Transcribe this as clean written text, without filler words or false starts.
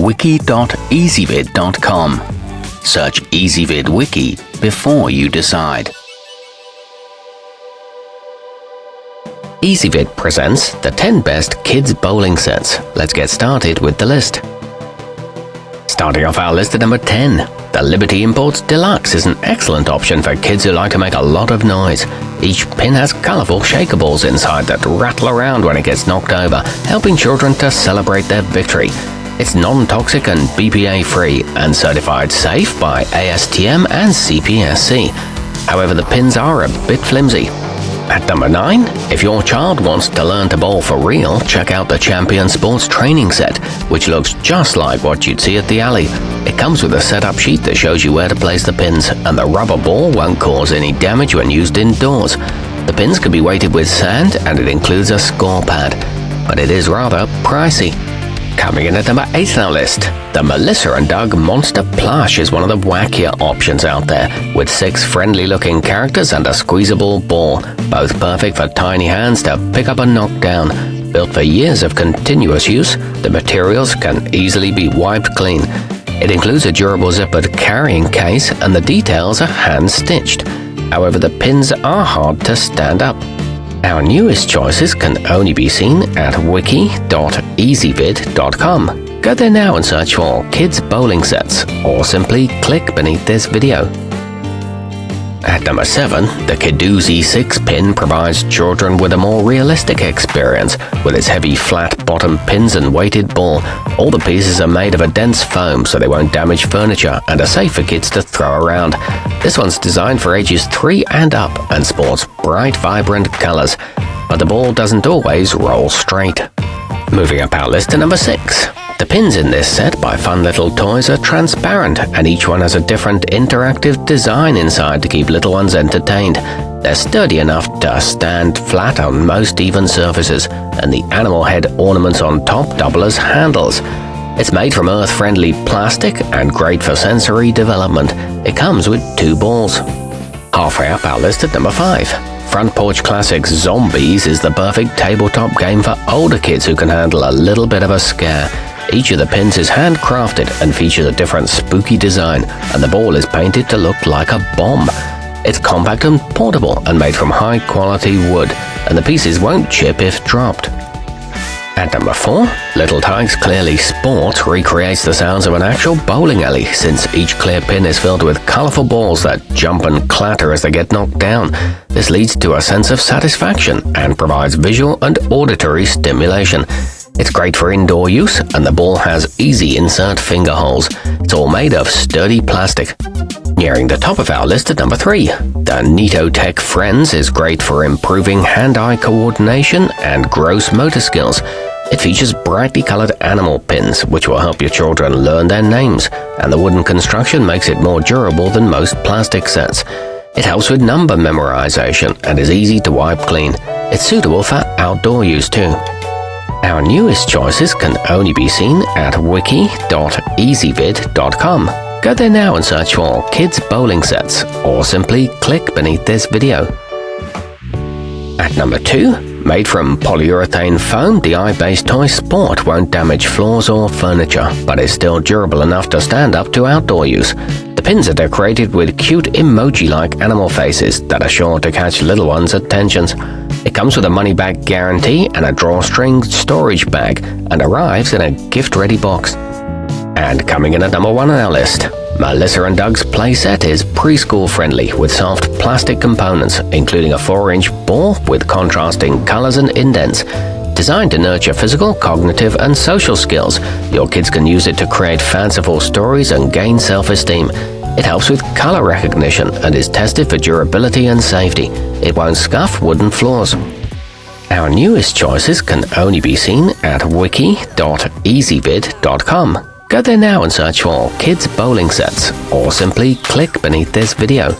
wiki.ezvid.com. Search Ezvid Wiki before you decide. Ezvid presents the 10 best kids bowling sets. Let's get started with the list. Starting off our list at number 10, the Liberty Imports Deluxe is an excellent option for kids who like to make a lot of noise. Each pin has colourful shakeables inside that rattle around when it gets knocked over, helping children to celebrate their victory. It's non-toxic and BPA-free and certified safe by ASTM and CPSC. However, the pins are a bit flimsy. At number 9, if your child wants to learn to bowl for real, check out the Champion Sports Training Set, which looks just like what you'd see at the alley. It comes with a setup sheet that shows you where to place the pins, and the rubber ball won't cause any damage when used indoors. The pins can be weighted with sand, and it includes a score pad, but it is rather pricey. Coming in at number 8 on our list, the Melissa & Doug Monster Plush is one of the wackier options out there, with 6 friendly-looking characters and a squeezable ball, both perfect for tiny hands to pick up and knock down. Built for years of continuous use, the materials can easily be wiped clean. It includes a durable zippered carrying case, and the details are hand-stitched. However, the pins are hard to stand up. Our newest choices can only be seen at wiki.ezvid.com. Go there now and search for kids bowling sets, or simply click beneath this video. At number 7, the Kidoozie 6-pin provides children with a more realistic experience. With its heavy flat bottom pins and weighted ball, all the pieces are made of a dense foam so they won't damage furniture and are safe for kids to throw around. This one's designed for ages 3 and up and sports bright, vibrant colors, but the ball doesn't always roll straight. Moving up our list to number 6. The pins in this set by Fun Little Toys are transparent, and each one has a different interactive design inside to keep little ones entertained. They're sturdy enough to stand flat on most even surfaces, and the animal head ornaments on top double as handles. It's made from earth-friendly plastic and great for sensory development. It comes with 2 balls. Halfway up our list at number 5. Front Porch Classics Zombies is the perfect tabletop game for older kids who can handle a little bit of a scare. Each of the pins is handcrafted and features a different spooky design, and the ball is painted to look like a bomb. It's compact and portable and made from high-quality wood, and the pieces won't chip if dropped. At number 4, Little Tikes Clearly Sport recreates the sounds of an actual bowling alley, since each clear pin is filled with colorful balls that jump and clatter as they get knocked down. This leads to a sense of satisfaction and provides visual and auditory stimulation. It's great for indoor use, and the ball has easy insert finger holes. It's all made of sturdy plastic. Nearing the top of our list at number 3, the Neato Tech Friends is great for improving hand-eye coordination and gross motor skills. It features brightly colored animal pins, which will help your children learn their names, and the wooden construction makes it more durable than most plastic sets. It helps with number memorization and is easy to wipe clean. It's suitable for outdoor use too. Our newest choices can only be seen at wiki.ezvid.com. Go there now and search for kids bowling sets, or simply click beneath this video. At number 2, made from polyurethane foam, the ibasetoy Sport won't damage floors or furniture, but is still durable enough to stand up to outdoor use. The pins are decorated with cute emoji-like animal faces that are sure to catch little ones' attentions. It comes with a money-back guarantee and a drawstring storage bag, and arrives in a gift-ready box. And coming in at number 1 on our list, Melissa & Doug's playset is preschool-friendly with soft plastic components, including a 4-inch ball with contrasting colors and indents. Designed to nurture physical, cognitive, and social skills, your kids can use it to create fanciful stories and gain self-esteem. It helps with color recognition and is tested for durability and safety. It won't scuff wooden floors. Our newest choices can only be seen at wiki.ezvid.com. Go there now and search for kids bowling sets, or simply click beneath this video.